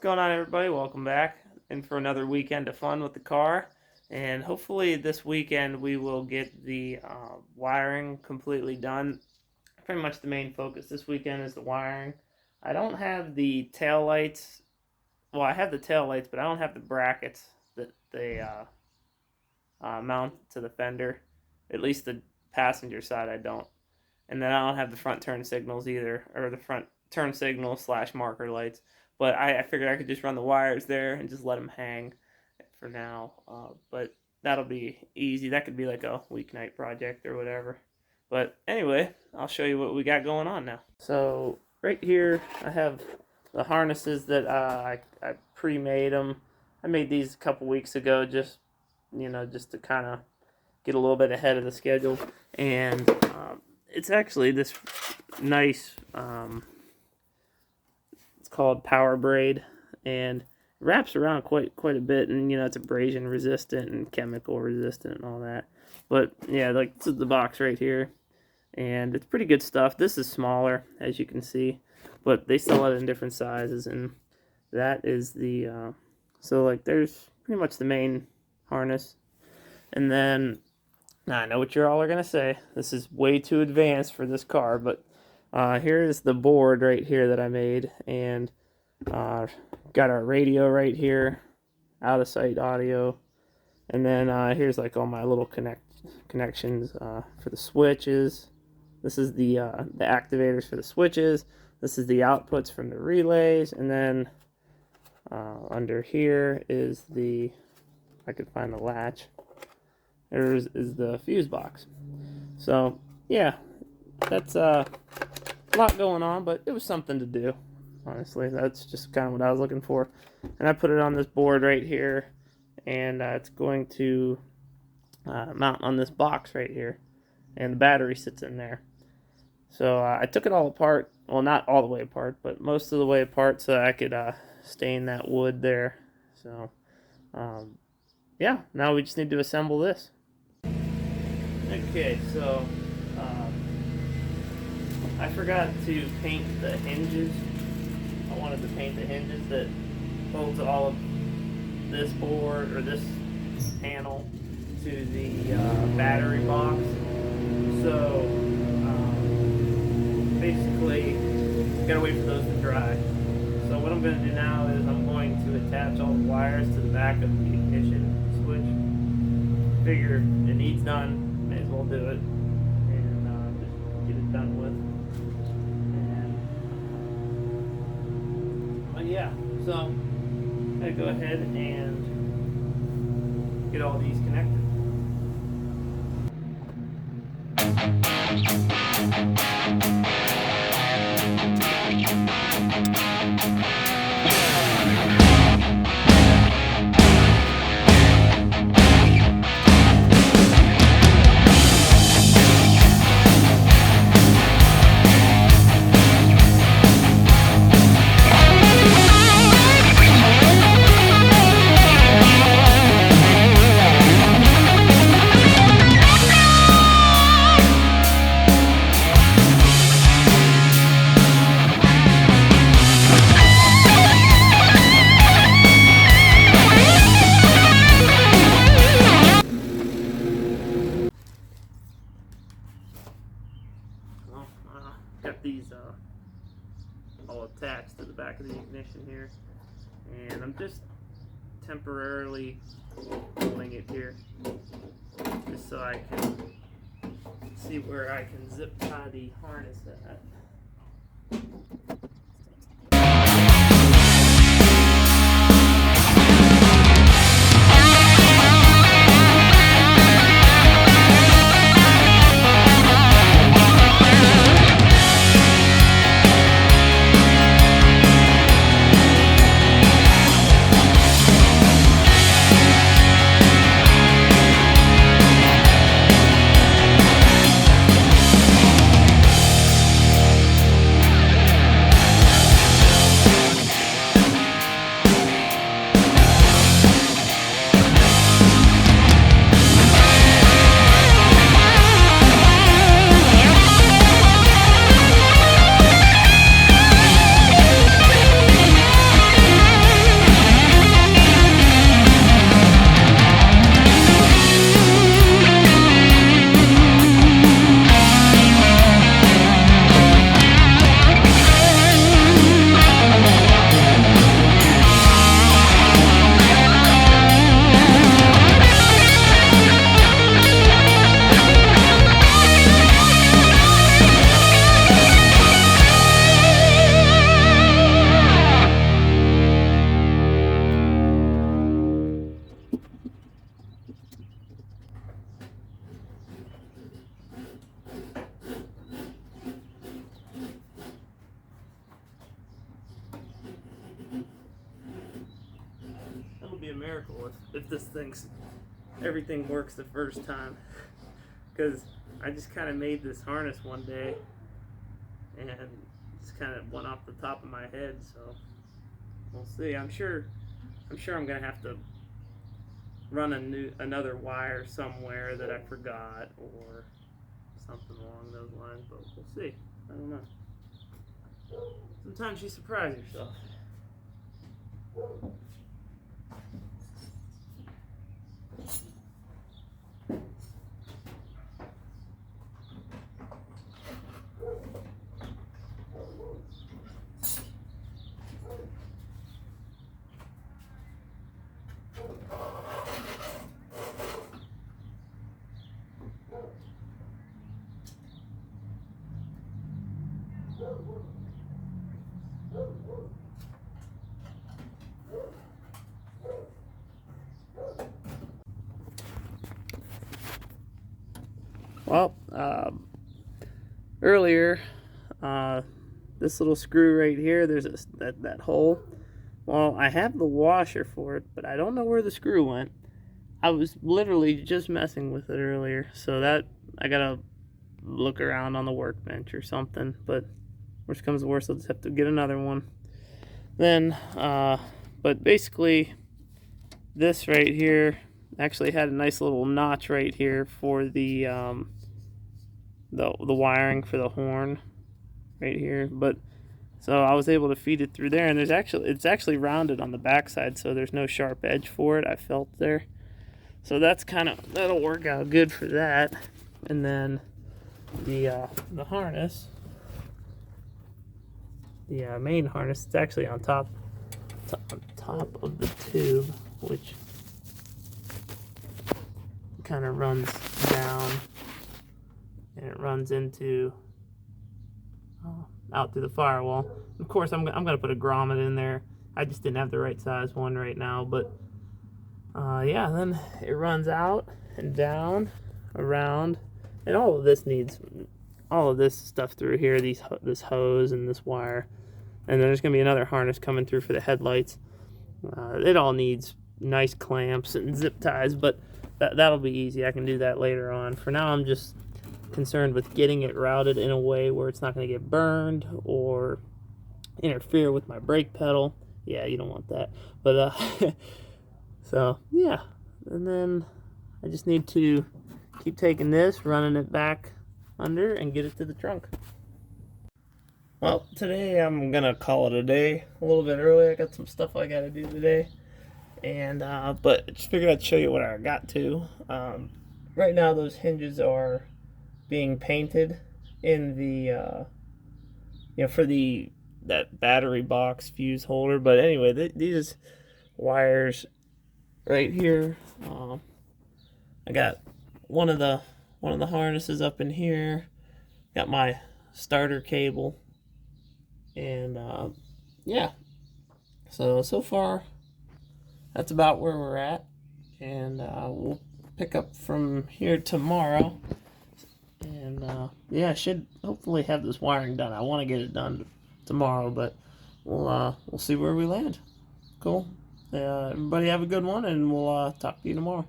going on, everybody? Welcome back and for another weekend of fun with the car. And hopefully this weekend we will get the wiring completely done. Pretty much the main focus this weekend is the wiring. I don't have the tail lights. Well, I have the tail lights, but I don't have the brackets that they mount to the fender. At least the passenger side I don't. And then I don't have the front turn signals either, or the front turn signal / marker lights. But I figured I could just run the wires there and just let them hang for now. But that'll be easy. That could be like a weeknight project or whatever. But anyway, I'll show you what we got going on now. So right here, I have the harnesses that I pre-made them. I made these a couple weeks ago, just to kind of get a little bit ahead of the schedule. And it's actually this nice. Called Power Braid, and it wraps around quite a bit, and it's abrasion resistant and chemical resistant and all that. But yeah, like this is the box right here, and it's pretty good stuff. This is smaller, as you can see, but they sell it in different sizes, and that is the so like there's pretty much the main harness. And then now I know what you all are gonna say, this is way too advanced for this car, but here's the board right here that I made, and got our radio right here, out of sight audio, and then here's like all my little connections for the switches. This is the activators for the switches. This is the outputs from the relays, and then under here is if I could find the latch. There is the fuse box. So yeah, that's a lot going on, but it was something to do. Honestly, that's just kind of what I was looking for. And I put it on this board right here, and it's going to mount on this box right here, and the battery sits in there. So I took it all apart. Well, not all the way apart, but most of the way apart, so I could stain that wood there. So yeah, now we just need to assemble this. Okay, so I forgot to paint the hinges. I wanted to paint the hinges that holds all of this board or this panel to the battery box. So basically, gotta wait for those to dry. So what I'm going to do now is I'm going to attach all the wires to the back of the ignition switch. Figure it needs done, may as well do it, and just get it done with. Yeah, so I'm going to go ahead and get all these connected. Got these all attached to the back of the ignition here, and I'm just temporarily holding it here just so I can see where I can zip tie the harness at. miracle if everything works the first time, because I just kind of made this harness one day and just kind of went off the top of my head. So we'll see. I'm sure I'm gonna have to run another wire somewhere that I forgot or something along those lines, but we'll see. I don't know. Sometimes you surprise yourself. Well, earlier, this little screw right here, there's that hole. Well, I have the washer for it, but I don't know where the screw went. I was literally just messing with it earlier, so that I gotta look around on the workbench or something. But worst comes to worst, I'll just have to get another one. Then, but basically, this right here actually had a nice little notch right here for the wiring for the horn right here. But so I was able to feed it through there, and it's actually rounded on the backside, so there's no sharp edge for it. I felt there, so that'll work out good for that. And then the harness, the main harness, it's actually on top of the tube, which kind of runs down and it runs into out through the firewall. Of course, I'm gonna put a grommet in there. I just didn't have the right size one right now, but yeah, then it runs out and down, around, and all of this stuff through here, this hose and this wire, and then there's gonna be another harness coming through for the headlights. It all needs nice clamps and zip ties, but that'll be easy. I can do that later on. For now, I'm just concerned with getting it routed in a way where it's not going to get burned or interfere with my brake pedal. Yeah, you don't want that. But so yeah, and then I just need to keep taking this, running it back under, and get it to the trunk. Well, today I'm gonna call it a day. A little bit early. I got some stuff I gotta do today, and but I just figured I'd show you what I got to. Right now, those hinges are being painted in the for that battery box fuse holder. But anyway, these wires right here, I got one of the harnesses up in here, got my starter cable, and yeah, so far that's about where we're at, and we'll pick up from here tomorrow. And yeah, I should hopefully have this wiring done. I want to get it done tomorrow, but we'll see where we land. Cool. Everybody have a good one, and we'll talk to you tomorrow.